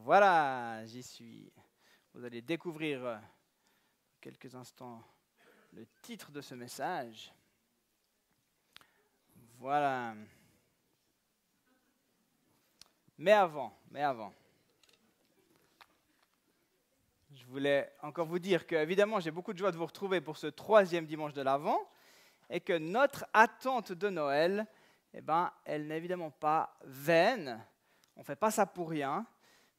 Voilà, j'y suis. Vous allez découvrir dans quelques instants le titre de ce message. Voilà. Mais avant, je voulais encore vous dire que, évidemment, j'ai beaucoup de joie de vous retrouver pour ce 3e dimanche de l'Avent et que notre attente de Noël, elle n'est évidemment pas vaine. On ne fait pas ça pour rien,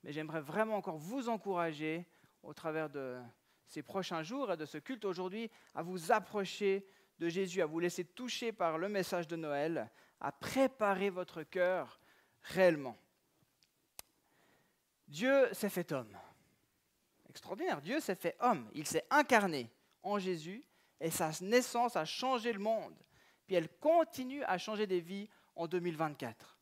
mais j'aimerais vraiment encore vous encourager au travers de ces prochains jours et de ce culte aujourd'hui à vous approcher de Jésus, à vous laisser toucher par le message de Noël, à préparer votre cœur réellement. Dieu s'est fait homme. Extraordinaire, Dieu s'est fait homme. Il s'est incarné en Jésus et sa naissance a changé le monde. Puis elle continue à changer des vies en 2024.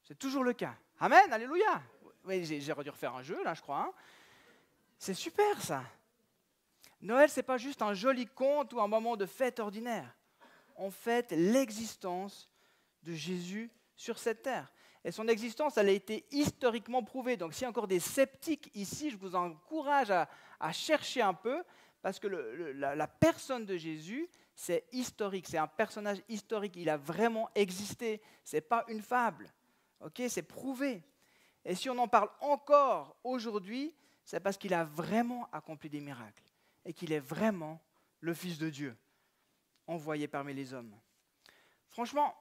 C'est toujours le cas. Amen, alléluia. Oui, j'aurais dû refaire un jeu là, je crois. Hein. C'est super ça. Noël, ce n'est pas juste un joli conte ou un moment de fête ordinaire. On fête l'existence de Jésus sur cette terre. Et son existence, elle a été historiquement prouvée. Donc s'il y a encore des sceptiques ici, je vous encourage à chercher un peu, parce que la personne de Jésus, c'est historique, c'est un personnage historique. Il a vraiment existé. Ce n'est pas une fable. Okay, c'est prouvé. Et si on en parle encore aujourd'hui, c'est parce qu'il a vraiment accompli des miracles et qu'il est vraiment le Fils de Dieu, envoyé parmi les hommes. Franchement,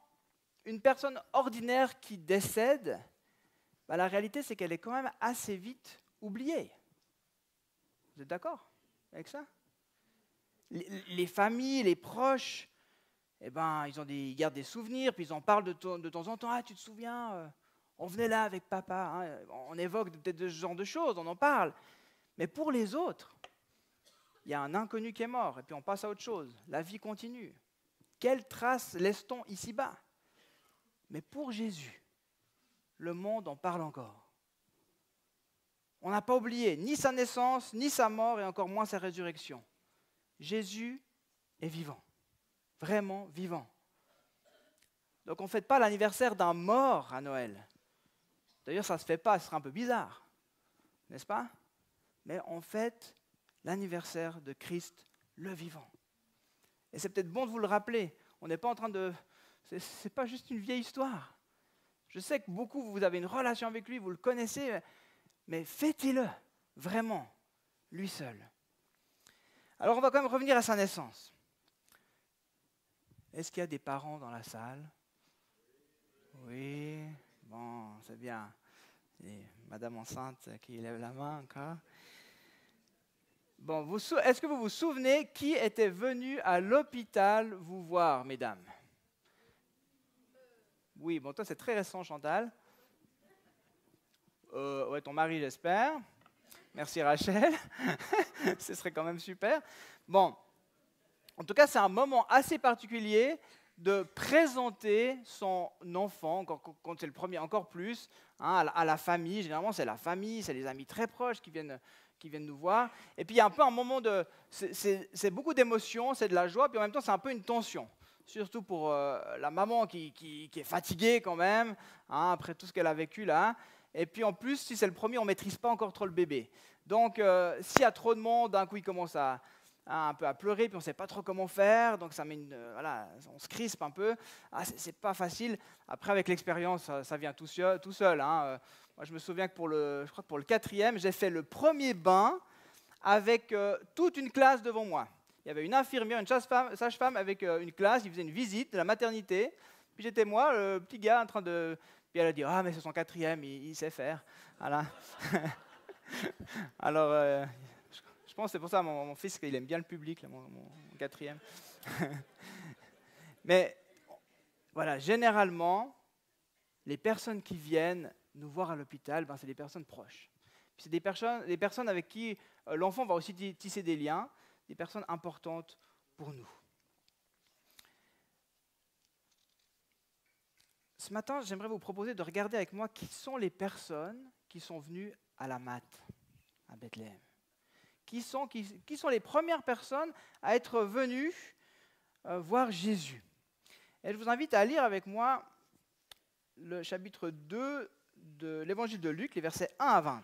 une personne ordinaire qui décède, la réalité c'est qu'elle est quand même assez vite oubliée. Vous êtes d'accord avec ça ? Les familles, les proches, ils gardent des souvenirs, puis ils en parlent de temps en temps. Ah, tu te souviens, on venait là avec papa. Hein, on évoque peut-être ce genre de choses, on en parle. Mais pour les autres, il y a un inconnu qui est mort, et puis on passe à autre chose. La vie continue. Quelle trace laisse-t-on ici-bas ? Mais pour Jésus, le monde en parle encore. On n'a pas oublié ni sa naissance, ni sa mort, et encore moins sa résurrection. Jésus est vivant. Vraiment vivant. Donc on ne fête pas l'anniversaire d'un mort à Noël. D'ailleurs, ça ne se fait pas, ce serait un peu bizarre, n'est-ce pas ? Mais on fête l'anniversaire de Christ le vivant. Et c'est peut-être bon de vous le rappeler. On n'est pas en train de... C'est pas juste une vieille histoire. Je sais que beaucoup, vous avez une relation avec lui, vous le connaissez, mais fêtez-le, vraiment, lui seul. Alors on va quand même revenir à sa naissance. Est-ce qu'il y a des parents dans la salle ? Oui, bon, c'est bien. Et Madame enceinte qui lève la main encore. Bon, est-ce que vous vous souvenez qui était venu à l'hôpital vous voir, mesdames ? Oui, bon, toi c'est très récent, Chantal. Ouais, ton mari, j'espère. Merci Rachel. Ce serait quand même super. Bon, en tout cas, c'est un moment assez particulier de présenter son enfant, quand c'est le premier, encore plus, hein, à la famille. Généralement, c'est la famille, c'est les amis très proches qui viennent nous voir. Et puis, il y a un peu un moment de... C'est beaucoup d'émotions, c'est de la joie, puis en même temps, c'est un peu une tension. Surtout pour la maman qui est fatiguée quand même, hein, après tout ce qu'elle a vécu là. Et puis en plus, si c'est le premier, on ne maîtrise pas encore trop le bébé. Donc, s'il y a trop de monde, d'un coup, il commence un peu à pleurer, puis on ne sait pas trop comment faire, donc ça met on se crispe un peu. Ah, c'est pas facile. Après, avec l'expérience, ça vient tout seul. Hein. Moi, je me souviens que pour le 4e, j'ai fait le premier bain avec toute une classe devant moi. Il y avait une infirmière, une sage-femme avec une classe, ils faisaient une visite de la maternité. Puis j'étais moi, le petit gars, en train de... Puis elle a dit, ah, mais c'est son 4e, il sait faire. Voilà. Alors, je pense que c'est pour ça, mon fils, il aime bien le public, là, mon 4e. Mais voilà, généralement, les personnes qui viennent nous voir à l'hôpital, c'est des personnes proches. Puis c'est des personnes avec qui l'enfant va aussi tisser des liens, des personnes importantes pour nous. Ce matin, j'aimerais vous proposer de regarder avec moi qui sont les personnes qui sont venues à la Matte, à Bethléem. Qui sont les premières personnes à être venues voir Jésus. Et je vous invite à lire avec moi le chapitre 2 de l'évangile de Luc, les versets 1 à 20.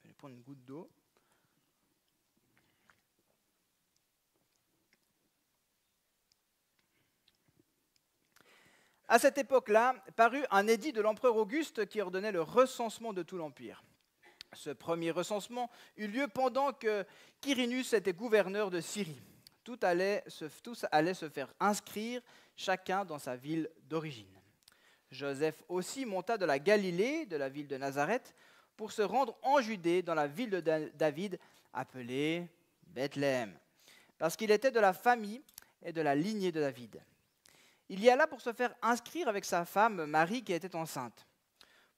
Je vais prendre une goutte d'eau. À cette époque-là, parut un édit de l'empereur Auguste qui ordonnait le recensement de tout l'Empire. Ce premier recensement eut lieu pendant que Quirinus était gouverneur de Syrie. Tous allaient se faire inscrire, chacun dans sa ville d'origine. Joseph aussi monta de la Galilée, de la ville de Nazareth, pour se rendre en Judée, dans la ville de David, appelée Bethléem, parce qu'il était de la famille et de la lignée de David. Il y alla pour se faire inscrire avec sa femme Marie qui était enceinte.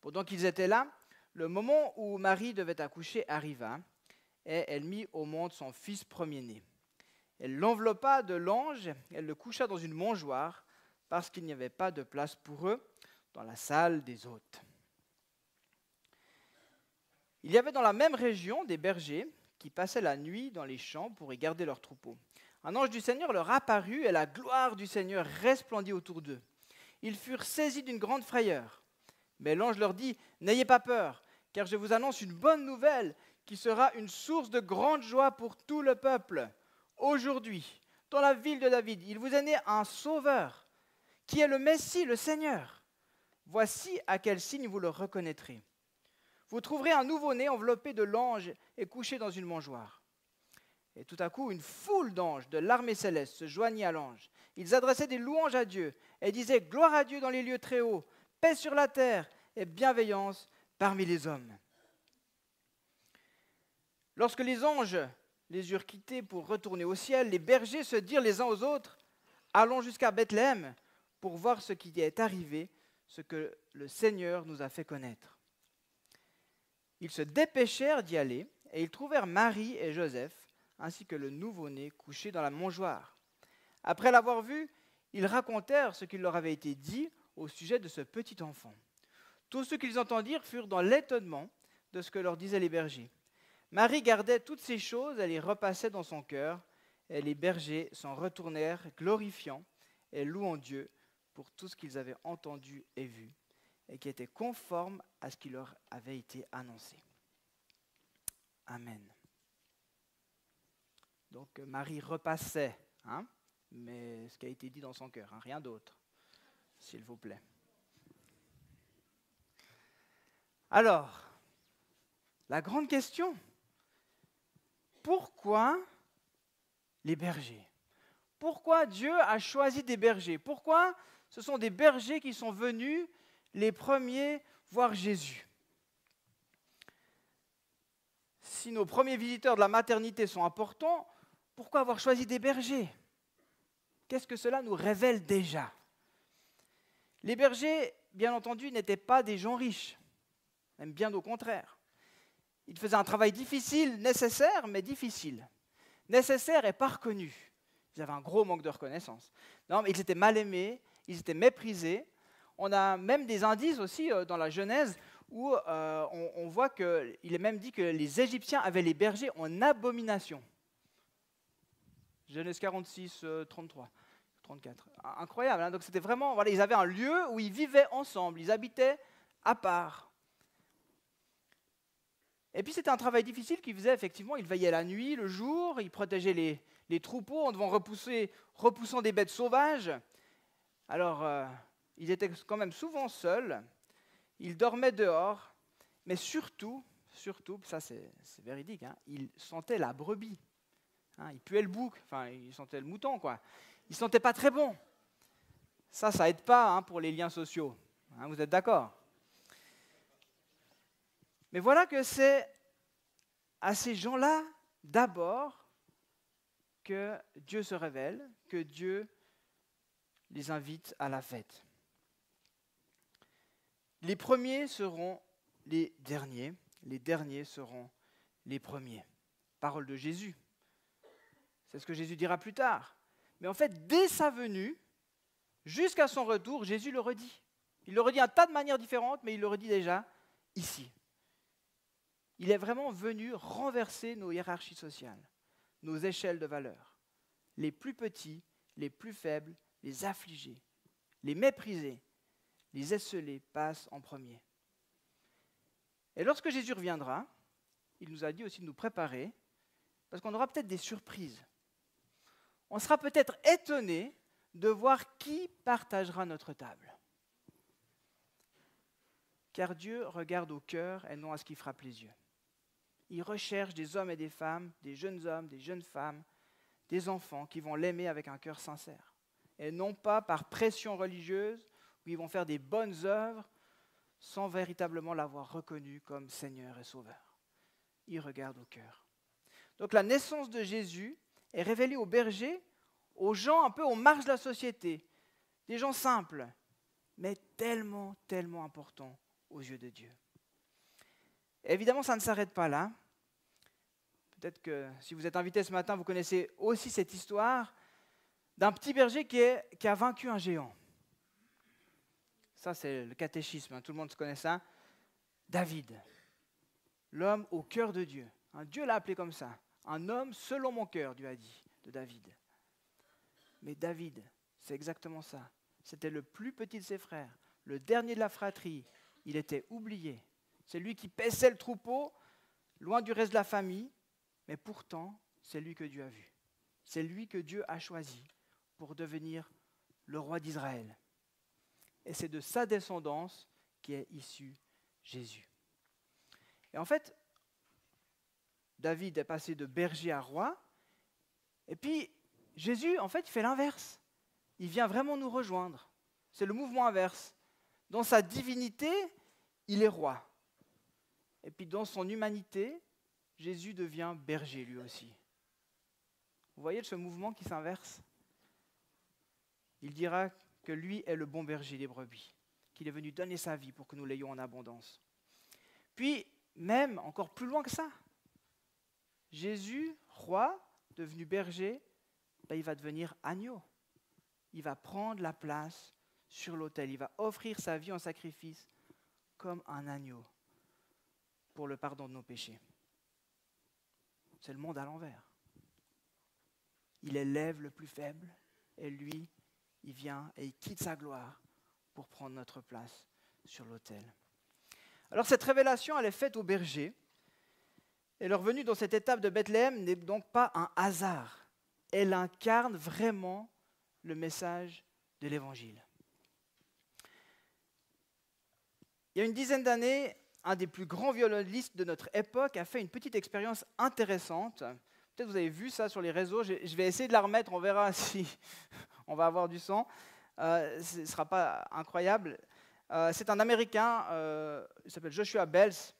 Pendant qu'ils étaient là, le moment où Marie devait accoucher arriva, et elle mit au monde son fils premier-né. Elle l'enveloppa de langes, elle le coucha dans une mangeoire, parce qu'il n'y avait pas de place pour eux dans la salle des hôtes. Il y avait dans la même région des bergers qui passaient la nuit dans les champs pour y garder leurs troupeaux. Un ange du Seigneur leur apparut et la gloire du Seigneur resplendit autour d'eux. Ils furent saisis d'une grande frayeur. Mais l'ange leur dit : « N'ayez pas peur, car je vous annonce une bonne nouvelle qui sera une source de grande joie pour tout le peuple. Aujourd'hui, dans la ville de David, il vous est né un sauveur, qui est le Messie, le Seigneur. Voici à quel signe vous le reconnaîtrez. Vous trouverez un nouveau-né enveloppé de langes et couché dans une mangeoire. » Et tout à coup, une foule d'anges de l'armée céleste se joignit à l'ange. Ils adressaient des louanges à Dieu et disaient : « Gloire à Dieu dans les lieux très hauts, paix sur la terre et bienveillance parmi les hommes. » Lorsque les anges les eurent quittés pour retourner au ciel, les bergers se dirent les uns aux autres : « Allons jusqu'à Bethléem pour voir ce qui est arrivé, ce que le Seigneur nous a fait connaître. » Ils se dépêchèrent d'y aller et ils trouvèrent Marie et Joseph, ainsi que le nouveau-né couché dans la mangeoire. Après l'avoir vu, ils racontèrent ce qu'il leur avait été dit au sujet de ce petit enfant. Tous ceux qu'ils entendirent furent dans l'étonnement de ce que leur disaient les bergers. Marie gardait toutes ces choses, elle les repassait dans son cœur, et les bergers s'en retournèrent, glorifiant et louant Dieu pour tout ce qu'ils avaient entendu et vu, et qui était conforme à ce qui leur avait été annoncé. Amen. Donc Marie repassait, mais ce qui a été dit dans son cœur, rien d'autre, s'il vous plaît. Alors, la grande question, pourquoi les bergers ? Pourquoi Dieu a choisi des bergers ? Pourquoi ce sont des bergers qui sont venus les premiers voir Jésus ? Si nos premiers visiteurs de la maternité sont importants, pourquoi avoir choisi des bergers ? Qu'est-ce que cela nous révèle déjà ? Les bergers, bien entendu, n'étaient pas des gens riches, même bien au contraire. Ils faisaient un travail difficile, nécessaire, mais difficile. Nécessaire et pas reconnu. Ils avaient un gros manque de reconnaissance. Non, mais ils étaient mal aimés, ils étaient méprisés. On a même des indices aussi dans la Genèse où on voit qu'il est même dit que les Égyptiens avaient les bergers en abomination. Genèse 46, 33, 34. Incroyable, donc c'était vraiment, voilà, ils avaient un lieu où ils vivaient ensemble, ils habitaient à part. Et puis c'était un travail difficile qu'ils faisaient effectivement, ils veillaient la nuit, le jour, ils protégeaient les troupeaux en devant repoussant des bêtes sauvages. Alors, ils étaient quand même souvent seuls, ils dormaient dehors, mais surtout, ça c'est véridique, ils sentaient la brebis. Ils puaient le bouc, ils sentaient le mouton, quoi. Ils ne sentaient pas très bon. Ça aide pas pour les liens sociaux. Vous êtes d'accord ? Mais voilà que c'est à ces gens-là, d'abord, que Dieu se révèle, que Dieu les invite à la fête. Les premiers seront les derniers seront les premiers. Parole de Jésus. C'est ce que Jésus dira plus tard. Mais en fait, dès sa venue, jusqu'à son retour, Jésus le redit. Il le redit un tas de manières différentes, mais il le redit déjà ici. Il est vraiment venu renverser nos hiérarchies sociales, nos échelles de valeurs. Les plus petits, les plus faibles, les affligés, les méprisés, les esselés passent en premier. Et lorsque Jésus reviendra, il nous a dit aussi de nous préparer, parce qu'on aura peut-être des surprises. On sera peut-être étonné de voir qui partagera notre table. Car Dieu regarde au cœur et non à ce qui frappe les yeux. Il recherche des hommes et des femmes, des jeunes femmes, des enfants qui vont l'aimer avec un cœur sincère. Et non pas par pression religieuse, où ils vont faire des bonnes œuvres sans véritablement l'avoir reconnu comme Seigneur et Sauveur. Il regarde au cœur. Donc la naissance de Jésus est révélée aux bergers, aux gens un peu aux marges de la société, des gens simples, mais tellement, tellement importants aux yeux de Dieu. Et évidemment, ça ne s'arrête pas là. Peut-être que si vous êtes invité ce matin, vous connaissez aussi cette histoire d'un petit berger qui a vaincu un géant. Ça, c'est le catéchisme, hein, tout le monde connaît ça. David, l'homme au cœur de Dieu. Dieu l'a appelé comme ça. Un homme selon mon cœur, Dieu a dit, de David. Mais David, c'est exactement ça. C'était le plus petit de ses frères, le dernier de la fratrie. Il était oublié. C'est lui qui paissait le troupeau, loin du reste de la famille. Mais pourtant, c'est lui que Dieu a vu. C'est lui que Dieu a choisi pour devenir le roi d'Israël. Et c'est de sa descendance qu'est issu Jésus. Et en fait, David est passé de berger à roi. Et puis, Jésus, en fait, il fait l'inverse. Il vient vraiment nous rejoindre. C'est le mouvement inverse. Dans sa divinité, il est roi. Et puis, dans son humanité, Jésus devient berger lui aussi. Vous voyez ce mouvement qui s'inverse? Il dira que lui est le bon berger des brebis, qu'il est venu donner sa vie pour que nous l'ayons en abondance. Puis, même encore plus loin que ça, Jésus, roi, devenu berger, il va devenir agneau. Il va prendre la place sur l'autel. Il va offrir sa vie en sacrifice comme un agneau pour le pardon de nos péchés. C'est le monde à l'envers. Il élève le plus faible et lui, il vient et il quitte sa gloire pour prendre notre place sur l'autel. Alors cette révélation, elle est faite aux bergers. Et leur venue dans cette étape de Bethléem n'est donc pas un hasard. Elle incarne vraiment le message de l'Évangile. Il y a une dizaine d'années, un des plus grands violonistes de notre époque a fait une petite expérience intéressante. Peut-être vous avez vu ça sur les réseaux. Je vais essayer de la remettre, on verra si on va avoir du son. Ce ne sera pas incroyable. C'est un Américain, il s'appelle Joshua Bells.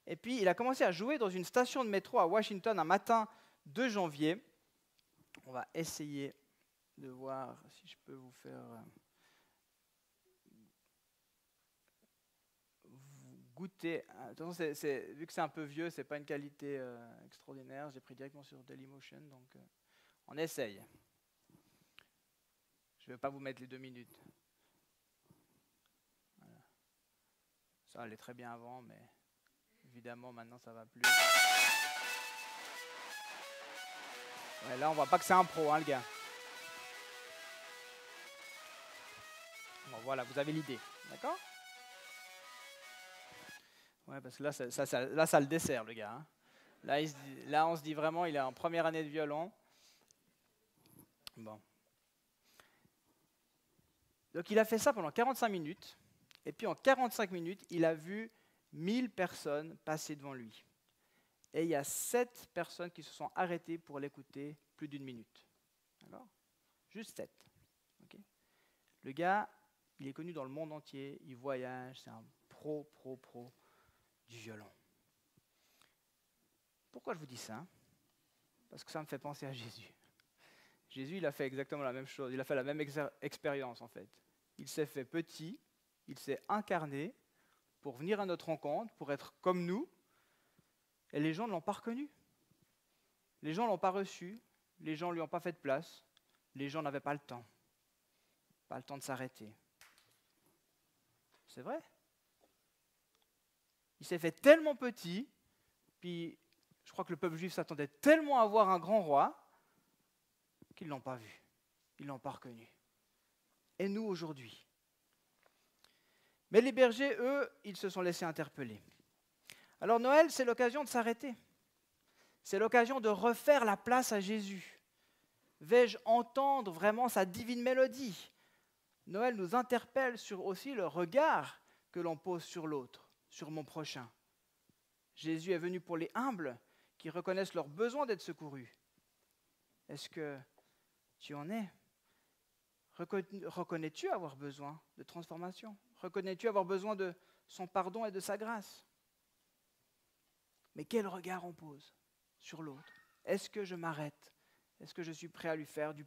Et puis, il a commencé à jouer dans une station de métro à Washington un matin de janvier. On va essayer de voir si je peux vous faire goûter. Attention, vu que c'est un peu vieux, ce n'est pas une qualité extraordinaire. J'ai pris directement sur Dailymotion, donc on essaye. Je ne vais pas vous mettre les 2 minutes. Voilà. Ça allait très bien avant, mais évidemment, maintenant, ça ne va plus. Ouais, là, on ne voit pas que c'est un pro, hein, le gars. Bon, voilà, vous avez l'idée, d'accord? Ouais, parce que là, ça le dessert, le gars. Hein. Là, on se dit vraiment, il est en première année de violon. Bon. Donc, il a fait ça pendant 45 minutes. Et puis, en 45 minutes, il a vu 1000 personnes passer devant lui. Et il y a 7 personnes qui se sont arrêtées pour l'écouter plus d'1 minute. D'accord? Juste 7. Okay? Le gars, il est connu dans le monde entier, il voyage, c'est un pro du violon. Pourquoi je vous dis ça? Parce que ça me fait penser à Jésus. Jésus, il a fait exactement la même chose, il a fait la même expérience en fait. Il s'est fait petit, il s'est incarné pour venir à notre rencontre, pour être comme nous, et les gens ne l'ont pas reconnu. Les gens ne l'ont pas reçu, les gens ne lui ont pas fait de place, les gens n'avaient pas le temps de s'arrêter. C'est vrai. Il s'est fait tellement petit, puis je crois que le peuple juif s'attendait tellement à voir un grand roi, qu'ils ne l'ont pas vu, ils ne l'ont pas reconnu. Et nous aujourd'hui, Mais les bergers, eux, ils se sont laissés interpeller. Alors Noël, c'est l'occasion de s'arrêter. C'est l'occasion de refaire la place à Jésus. Vais-je entendre vraiment sa divine mélodie? Noël nous interpelle sur aussi le regard que l'on pose sur l'autre, sur mon prochain. Jésus est venu pour les humbles qui reconnaissent leur besoin d'être secourus. Est-ce que tu en es? Reconnais-tu avoir besoin de transformation? Reconnais-tu avoir besoin de son pardon et de sa grâce? Mais quel regard on pose sur l'autre? Est-ce que je m'arrête? Est-ce que je suis prêt à lui faire de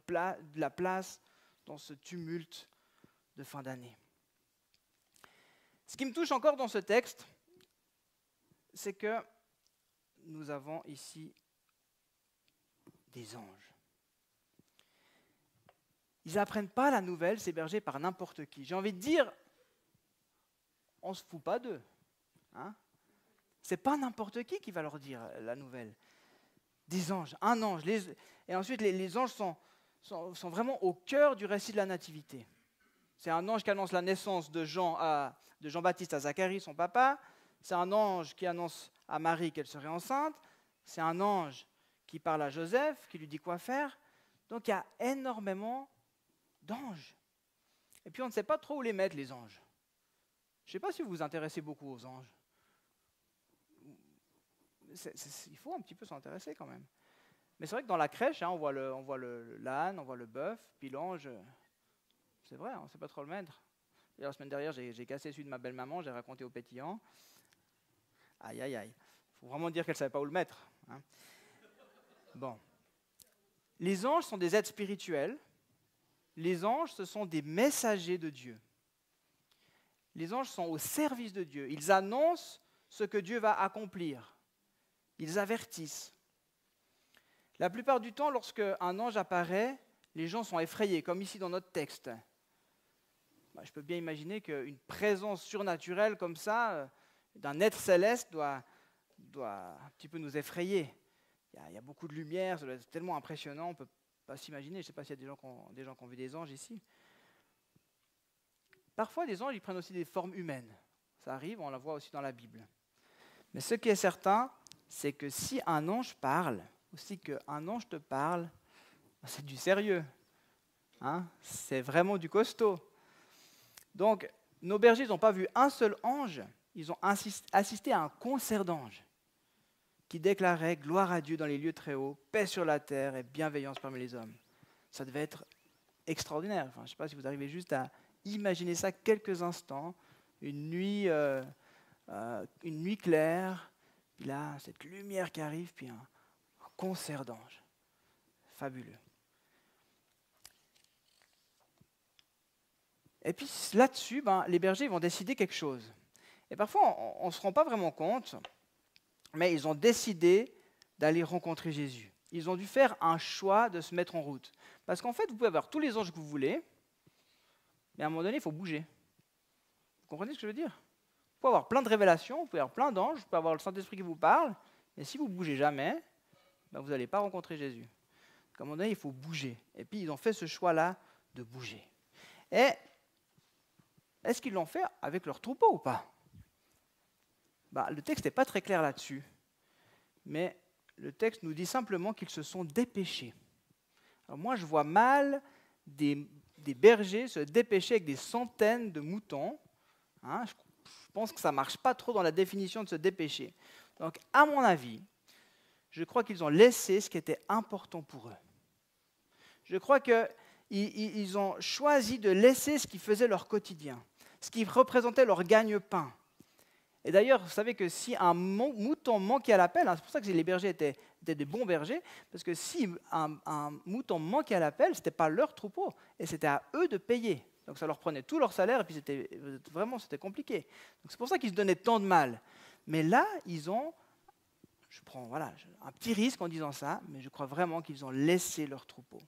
la place dans ce tumulte de fin d'année? Ce qui me touche encore dans ce texte, c'est que nous avons ici des anges. Ils n'apprennent pas la nouvelle, ces bergers, par n'importe qui. J'ai envie de dire, on ne se fout pas d'eux. Hein? Ce n'est pas n'importe qui va leur dire la nouvelle. Des anges, un ange. Et ensuite, les anges sont vraiment au cœur du récit de la nativité. C'est un ange qui annonce la naissance de Jean-Baptiste à Zacharie, son papa. C'est un ange qui annonce à Marie qu'elle serait enceinte. C'est un ange qui parle à Joseph, qui lui dit quoi faire. Donc il y a énormément d'anges. Et puis on ne sait pas trop où les mettre, les anges. Je ne sais pas si vous vous intéressez beaucoup aux anges. Il faut un petit peu s'intéresser quand même. Mais c'est vrai que dans la crèche, on voit l'âne, on voit le bœuf, puis l'ange, c'est vrai, on ne sait pas trop le mettre. D'ailleurs, la semaine dernière, j'ai cassé celui de ma belle-maman, j'ai raconté au pétillant. Aïe, aïe, aïe. Il faut vraiment dire qu'elle ne savait pas où le mettre. Hein. Bon. Les anges sont des êtres spirituels. Les anges, ce sont des messagers de Dieu. Les anges sont au service de Dieu. Ils annoncent ce que Dieu va accomplir. Ils avertissent. La plupart du temps, lorsque un ange apparaît, les gens sont effrayés, comme ici dans notre texte. Je peux bien imaginer qu'une présence surnaturelle comme ça, d'un être céleste, doit un petit peu nous effrayer. Il y a beaucoup de lumière, ça doit être tellement impressionnant, on ne peut pas s'imaginer. Je ne sais pas s'il y a des gens qui ont vu des anges ici. Parfois, les anges ils prennent aussi des formes humaines. Ça arrive, on la voit aussi dans la Bible. Mais ce qui est certain, c'est que si un ange parle, aussi qu'un ange te parle, c'est du sérieux. Hein? C'est vraiment du costaud. Donc, nos bergers n'ont pas vu un seul ange, ils ont assisté à un concert d'anges qui déclarait gloire à Dieu dans les lieux très hauts, paix sur la terre et bienveillance parmi les hommes. Ça devait être extraordinaire. Je ne sais pas si vous arrivez juste à imaginer ça quelques instants, une nuit claire, puis là, cette lumière qui arrive, puis un concert d'anges. Fabuleux. Et puis là-dessus, les bergers vont décider quelque chose. Et parfois, on ne se rend pas vraiment compte, mais ils ont décidé d'aller rencontrer Jésus. Ils ont dû faire un choix de se mettre en route. Parce qu'en fait, vous pouvez avoir tous les anges que vous voulez, mais à un moment donné, il faut bouger. Vous comprenez ce que je veux dire? Vous pouvez avoir plein de révélations, vous pouvez avoir plein d'anges, vous pouvez avoir le Saint-Esprit qui vous parle, mais si vous ne bougez jamais, vous n'allez pas rencontrer Jésus. Donc à un moment donné, il faut bouger. Et puis, ils ont fait ce choix-là de bouger. Et est-ce qu'ils l'ont fait avec leur troupeau ou pas? Le texte n'est pas très clair là-dessus, mais le texte nous dit simplement qu'ils se sont dépêchés. Alors moi, je vois mal des bergers se dépêcher avec des centaines de moutons. Je pense que ça ne marche pas trop dans la définition de se dépêcher. Donc, à mon avis, je crois qu'ils ont laissé ce qui était important pour eux. Je crois qu'ils ont choisi de laisser ce qui faisait leur quotidien, ce qui représentait leur gagne-pain. Et d'ailleurs, vous savez que si un mouton manquait à l'appel, c'est pour ça que les bergers étaient des bons bergers, parce que si un mouton manquait à l'appel, ce n'était pas leur troupeau, et c'était à eux de payer. Donc ça leur prenait tout leur salaire, et puis c'était compliqué. Donc c'est pour ça qu'ils se donnaient tant de mal. Mais là, je prends un petit risque en disant ça, mais je crois vraiment qu'ils ont laissé leur troupeau.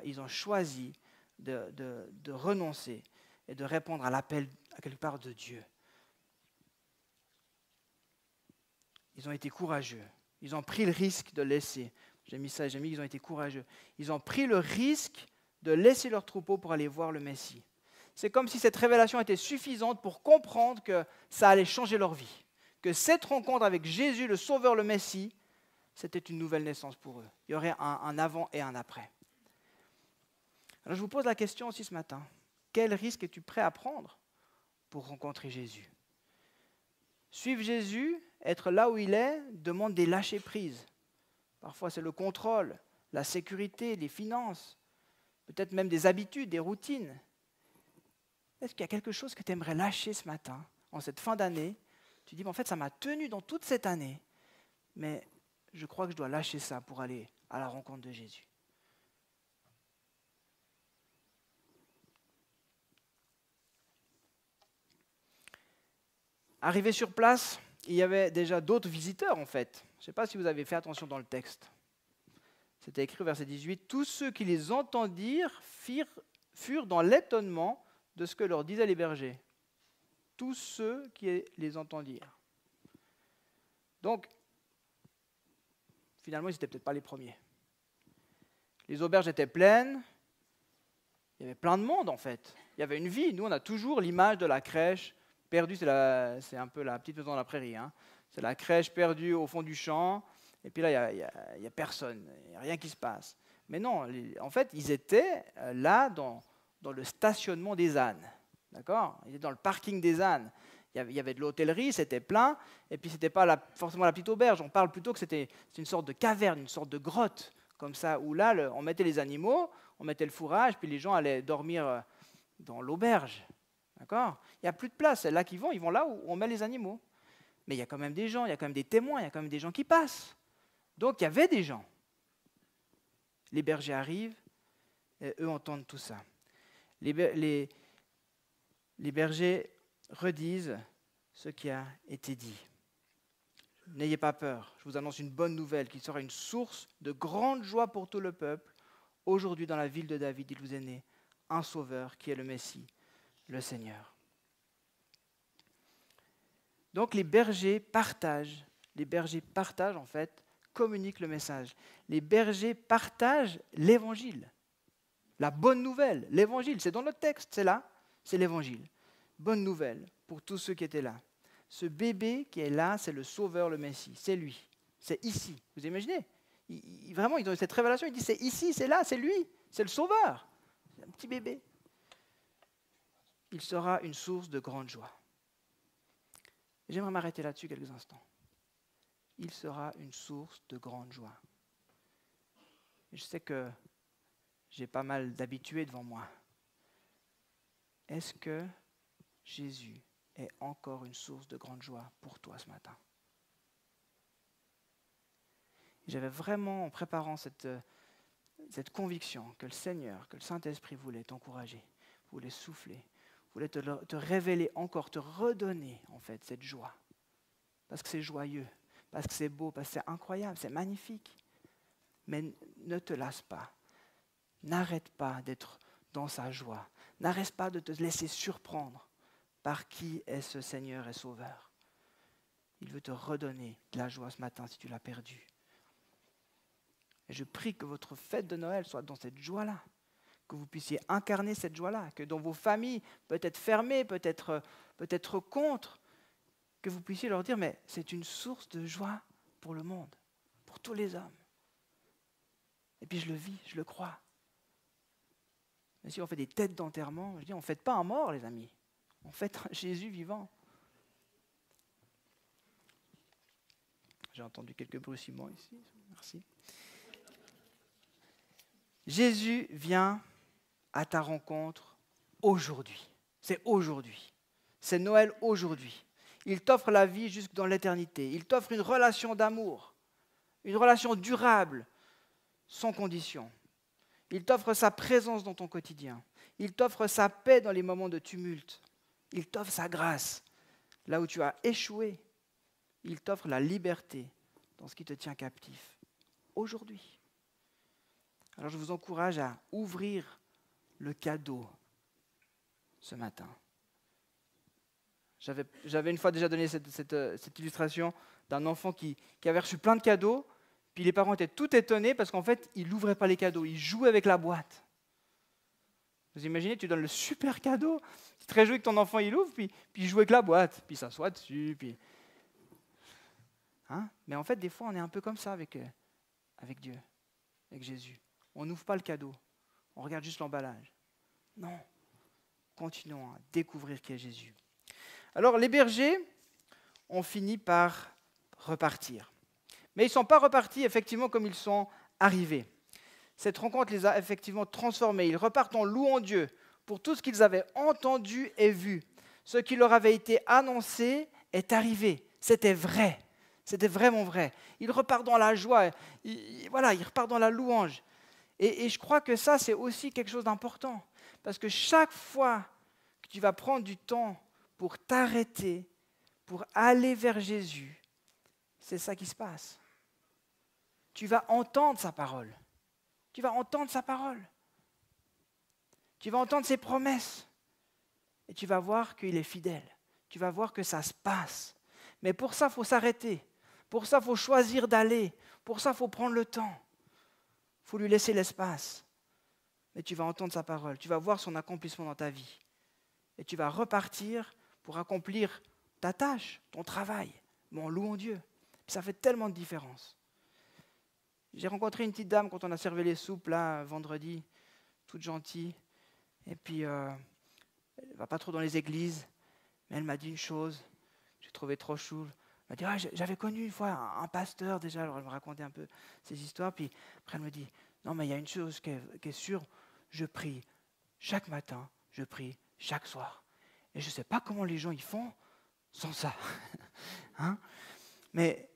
Ils ont choisi de renoncer et de répondre à l'appel à quelque part de Dieu. Ils ont été courageux. Ils ont pris le risque de laisser. J'ai mis qu'ils ont été courageux. Ils ont pris le risque de laisser leur troupeau pour aller voir le Messie. C'est comme si cette révélation était suffisante pour comprendre que ça allait changer leur vie. Que cette rencontre avec Jésus, le Sauveur, le Messie, c'était une nouvelle naissance pour eux. Il y aurait un avant et un après. Alors je vous pose la question aussi ce matin. Quel risque es-tu prêt à prendre pour rencontrer Jésus? Suivre Jésus, être là où il est, demande des lâcher-prises. Parfois c'est le contrôle, la sécurité, les finances, peut-être même des habitudes, des routines. Est-ce qu'il y a quelque chose que tu aimerais lâcher ce matin, en cette fin d'année? Tu dis, en fait, ça m'a tenu dans toute cette année, mais je crois que je dois lâcher ça pour aller à la rencontre de Jésus. Arrivé sur place, il y avait déjà d'autres visiteurs en fait. Je ne sais pas si vous avez fait attention dans le texte. C'était écrit au verset 18. Tous ceux qui les entendirent furent dans l'étonnement de ce que leur disaient les bergers. Tous ceux qui les entendirent. Donc, finalement, ils n'étaient peut-être pas les premiers. Les auberges étaient pleines. Il y avait plein de monde en fait. Il y avait une vie. Nous, on a toujours l'image de la crèche perdue. C'est un peu la petite maison dans la prairie. Hein. C'est la crèche perdue au fond du champ. Et puis là, il n'y a personne. Il n'y a rien qui se passe. Mais non, en fait, ils étaient là dans le stationnement des ânes. D'accord ? Ils étaient dans le parking des ânes. Il y avait de l'hôtellerie, c'était plein. Et puis, ce n'était pas forcément la petite auberge. On parle plutôt que c'était une sorte de caverne, une sorte de grotte. Comme ça, où là, on mettait les animaux, on mettait le fourrage, puis les gens allaient dormir dans l'auberge. D'accord ? Il n'y a plus de place. C'est là qu'ils vont là où on met les animaux. Mais il y a quand même des gens, il y a quand même des témoins, il y a quand même des gens qui passent. Donc, il y avait des gens. Les bergers arrivent, et eux entendent tout ça. Les bergers redisent ce qui a été dit. N'ayez pas peur, je vous annonce une bonne nouvelle qui sera une source de grande joie pour tout le peuple. Aujourd'hui, dans la ville de David, il vous est né un sauveur qui est le Messie, le Seigneur. Donc les bergers partagent en fait, communiquent le message. Les bergers partagent l'évangile, la bonne nouvelle, l'évangile, c'est dans notre texte, c'est là, c'est l'évangile. Bonne nouvelle pour tous ceux qui étaient là. Ce bébé qui est là, c'est le Sauveur, le Messie. C'est lui. C'est ici. Vous imaginez ? Vraiment, ils ont cette révélation. Il dit, c'est ici, c'est là, c'est lui. C'est le Sauveur. C'est un petit bébé. Il sera une source de grande joie. J'aimerais m'arrêter là-dessus quelques instants. Il sera une source de grande joie. Je sais que j'ai pas mal d'habitués devant moi. Est-ce que Jésus est encore une source de grande joie pour toi ce matin? J'avais vraiment, en préparant cette conviction que le Seigneur, que le Saint-Esprit voulait t'encourager, voulait souffler, voulait te révéler encore, te redonner en fait cette joie. Parce que c'est joyeux, parce que c'est beau, parce que c'est incroyable, c'est magnifique. Mais ne te lasse pas. N'arrête pas d'être dans sa joie. N'arrête pas de te laisser surprendre par qui est ce Seigneur et Sauveur. Il veut te redonner de la joie ce matin si tu l'as perdue. Et je prie que votre fête de Noël soit dans cette joie-là, que vous puissiez incarner cette joie-là, que dans vos familles, peut-être fermées, peut-être contre, que vous puissiez leur dire, mais c'est une source de joie pour le monde, pour tous les hommes. Et puis je le vis, je le crois. Mais si on fait des têtes d'enterrement, je dis, on ne fête pas un mort, les amis. On fête un Jésus vivant. J'ai entendu quelques bruissements ici. Merci. Jésus vient à ta rencontre aujourd'hui. C'est aujourd'hui. C'est Noël aujourd'hui. Il t'offre la vie jusque dans l'éternité. Il t'offre une relation d'amour, une relation durable, sans condition. Il t'offre sa présence dans ton quotidien. Il t'offre sa paix dans les moments de tumulte. Il t'offre sa grâce là où tu as échoué. Il t'offre la liberté dans ce qui te tient captif aujourd'hui. Alors je vous encourage à ouvrir le cadeau ce matin. J'avais une fois déjà donné cette illustration d'un enfant qui avait reçu plein de cadeaux, puis les parents étaient tout étonnés parce qu'en fait, il n'ouvrait pas les cadeaux, il jouait avec la boîte. Vous imaginez, tu donnes le super cadeau, tu te réjouis que ton enfant il ouvre, puis il joue avec la boîte, puis il s'assoit dessus. Puis... Hein? Mais en fait, des fois, on est un peu comme ça avec Dieu, avec Jésus. On n'ouvre pas le cadeau, on regarde juste l'emballage. Non, continuons à découvrir qui est Jésus. Alors, les bergers ont fini par repartir. Mais ils ne sont pas repartis effectivement comme ils sont arrivés. Cette rencontre les a effectivement transformés. Ils repartent en louant Dieu pour tout ce qu'ils avaient entendu et vu. Ce qui leur avait été annoncé est arrivé. C'était vrai. C'était vraiment vrai. Ils repartent dans la joie. Ils repartent dans la louange. Et je crois que ça, c'est aussi quelque chose d'important. Parce que chaque fois que tu vas prendre du temps pour t'arrêter, pour aller vers Jésus, c'est ça qui se passe. Tu vas entendre sa parole. Tu vas entendre sa parole. Tu vas entendre ses promesses. Et tu vas voir qu'il est fidèle. Tu vas voir que ça se passe. Mais pour ça, il faut s'arrêter. Pour ça, il faut choisir d'aller. Pour ça, il faut prendre le temps. Il faut lui laisser l'espace. Mais tu vas entendre sa parole. Tu vas voir son accomplissement dans ta vie. Et tu vas repartir pour accomplir ta tâche, ton travail. Mais en louant Dieu. Ça fait tellement de différence. J'ai rencontré une petite dame quand on a servi les soupes, là, vendredi, toute gentille. Et puis, elle ne va pas trop dans les églises, mais elle m'a dit une chose que j'ai trouvé trop chou. Elle m'a dit, j'avais connu une fois un pasteur déjà, alors elle me racontait un peu ses histoires. Puis après, elle me dit, non, mais il y a une chose qui est sûre, je prie chaque matin, je prie chaque soir. Et je ne sais pas comment les gens y font sans ça. Hein? Mais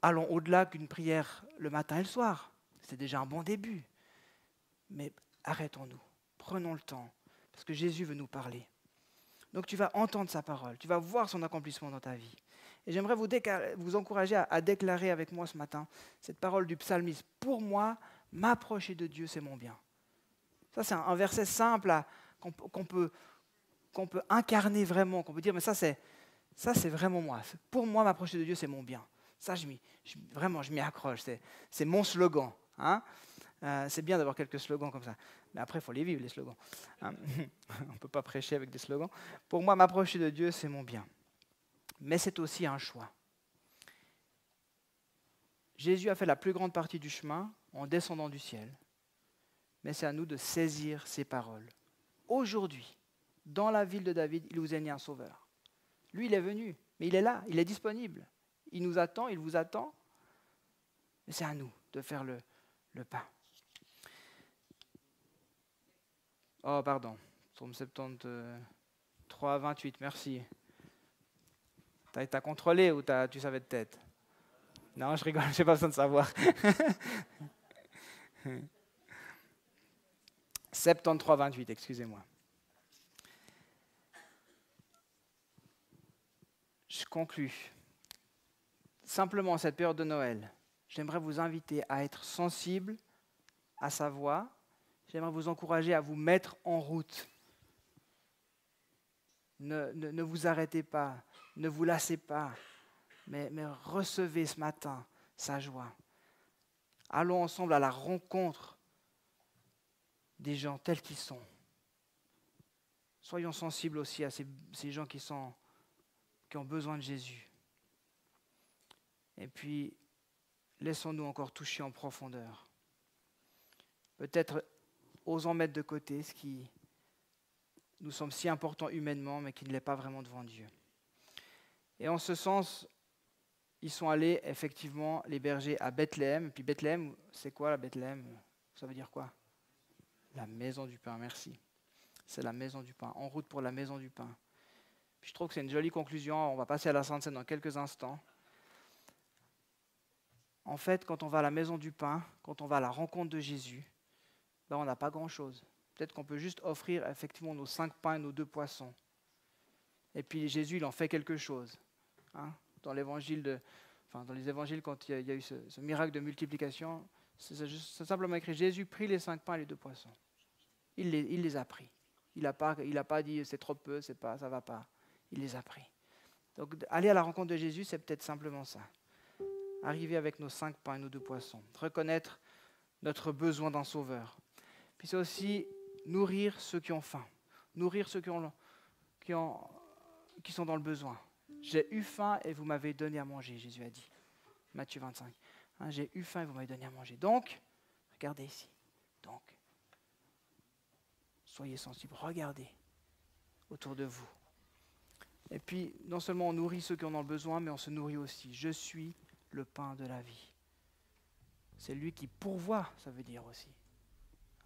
allons au-delà qu'une prière le matin et le soir. C'est déjà un bon début. Mais arrêtons-nous, prenons le temps, parce que Jésus veut nous parler. Donc tu vas entendre sa parole, tu vas voir son accomplissement dans ta vie. Et j'aimerais vous encourager à déclarer avec moi ce matin cette parole du psalmiste. Pour moi, m'approcher de Dieu, c'est mon bien. Ça, c'est un verset simple qu'on peut incarner vraiment, qu'on peut dire, mais ça c'est vraiment moi. Pour moi, m'approcher de Dieu, c'est mon bien. Ça, je m'y accroche. C'est mon slogan. Hein? C'est bien d'avoir quelques slogans comme ça. Mais après, il faut les vivre, les slogans. Hein? On ne peut pas prêcher avec des slogans. Pour moi, m'approcher de Dieu, c'est mon bien. Mais c'est aussi un choix. Jésus a fait la plus grande partie du chemin en descendant du ciel. Mais c'est à nous de saisir ses paroles. Aujourd'hui, dans la ville de David, il vous est né un sauveur. Lui, il est venu, mais il est là, il est disponible. Il nous attend, il vous attend. Mais c'est à nous de faire le pas. Oh, pardon. Psaume 73, 28, merci. T'as contrôlé ou tu savais de tête? Non, je rigole, je n'ai pas besoin de savoir. 73, 28, excusez-moi. Je conclus. Simplement, cette période de Noël, j'aimerais vous inviter à être sensible à sa voix. J'aimerais vous encourager à vous mettre en route. Ne vous arrêtez pas, ne vous lassez pas, mais recevez ce matin sa joie. Allons ensemble à la rencontre des gens tels qu'ils sont. Soyons sensibles aussi à ces gens qui ont besoin de Jésus. Et puis, laissons-nous encore toucher en profondeur. Peut-être osons mettre de côté ce qui nous semble si important humainement, mais qui ne l'est pas vraiment devant Dieu. Et en ce sens, ils sont allés effectivement, les bergers, à Bethléem. Et puis Bethléem, c'est quoi la Bethléem? Ça veut dire quoi? La maison du pain, merci. C'est la maison du pain, en route pour la maison du pain. Puis je trouve que c'est une jolie conclusion. On va passer à la Sainte Seine dans quelques instants. En fait, quand on va à la maison du pain, quand on va à la rencontre de Jésus, on n'a pas grand-chose. Peut-être qu'on peut juste offrir effectivement nos 5 pains et nos 2 poissons. Et puis Jésus, il en fait quelque chose. Hein? Dans les évangiles, quand il y a eu ce miracle de multiplication, c'est simplement écrit, Jésus prit les 5 pains et les 2 poissons. Il les a pris. Il n'a pas dit c'est trop peu, ça ne va pas. Il les a pris. Donc aller à la rencontre de Jésus, c'est peut-être simplement ça. Arriver avec nos 5 pains et nos 2 poissons. Reconnaître notre besoin d'un sauveur. Puis c'est aussi nourrir ceux qui ont faim, nourrir ceux qui sont dans le besoin. J'ai eu faim et vous m'avez donné à manger, Jésus a dit. Matthieu 25. Hein, j'ai eu faim et vous m'avez donné à manger. Donc, regardez ici. Donc, soyez sensibles, regardez autour de vous. Et puis, non seulement on nourrit ceux qui en ont besoin, mais on se nourrit aussi. Je suis le pain de la vie. C'est lui qui pourvoit, ça veut dire aussi.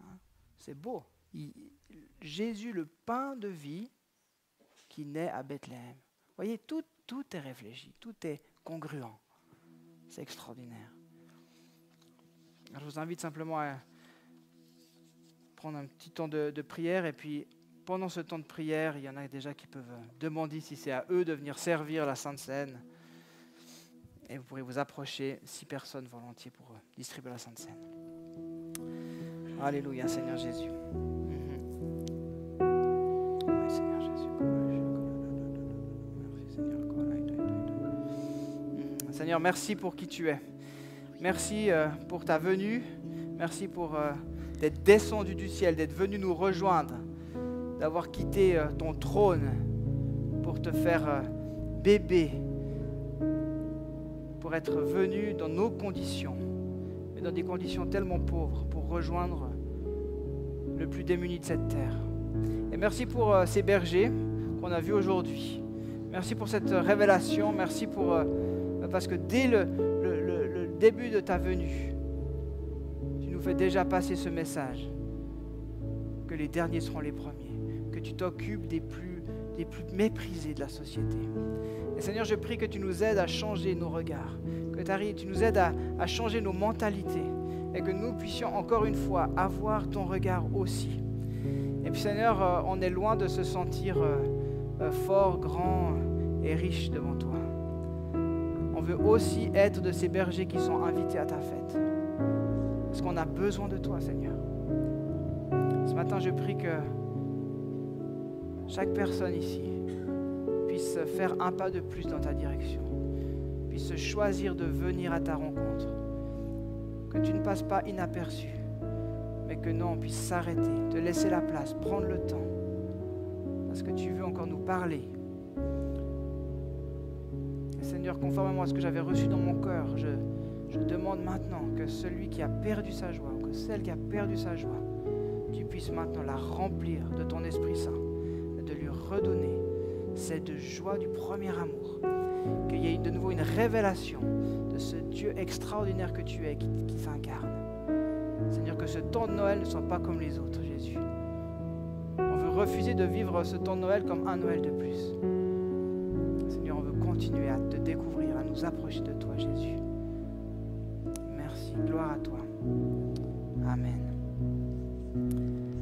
Hein? C'est beau. Jésus, le pain de vie, qui naît à Bethléem. Vous voyez, tout est réfléchi, tout est congruent. C'est extraordinaire. Alors, je vous invite simplement à prendre un petit temps de prière et puis pendant ce temps de prière, il y en a déjà qui peuvent demander si c'est à eux de venir servir la Sainte Seine. Et vous pourrez vous approcher 6 personnes volontiers pour distribuer la Sainte Seine. Alléluia, Seigneur Jésus. Oui, Seigneur Jésus. Seigneur, merci pour qui tu es. Merci pour ta venue. Merci pour d'être descendu du ciel, d'être venu nous rejoindre, d'avoir quitté ton trône pour te faire bébé, pour être venu dans nos conditions, mais dans des conditions tellement pauvres, pour rejoindre le plus démuni de cette terre. Et merci pour ces bergers qu'on a vus aujourd'hui. Merci pour cette révélation, merci parce que dès le début de ta venue, tu nous fais déjà passer ce message, que les derniers seront les premiers, que tu t'occupes des plus méprisés de la société. Et Seigneur, je prie que tu nous aides à changer nos regards, que tu nous aides à changer nos mentalités et que nous puissions encore une fois avoir ton regard aussi. Et puis Seigneur, on est loin de se sentir fort, grand et riche devant toi. On veut aussi être de ces bergers qui sont invités à ta fête. Parce qu'on a besoin de toi, Seigneur. Ce matin, je prie que chaque personne ici puisse faire un pas de plus dans ta direction, puisse se choisir de venir à ta rencontre, que tu ne passes pas inaperçu, mais que non, on puisse s'arrêter, te laisser la place, prendre le temps, parce que tu veux encore nous parler. Et Seigneur, conformément à ce que j'avais reçu dans mon cœur, je demande maintenant que celui qui a perdu sa joie, ou que celle qui a perdu sa joie, tu puisses maintenant la remplir de ton Esprit Saint, et de lui redonner cette joie du premier amour, qu'il y ait de nouveau une révélation de ce Dieu extraordinaire que tu es, qui s'incarne. Seigneur, que ce temps de Noël ne soit pas comme les autres, Jésus. On veut refuser de vivre ce temps de Noël comme un Noël de plus. Seigneur, on veut continuer à te découvrir, à nous approcher de toi, Jésus. Merci, gloire à toi. Amen.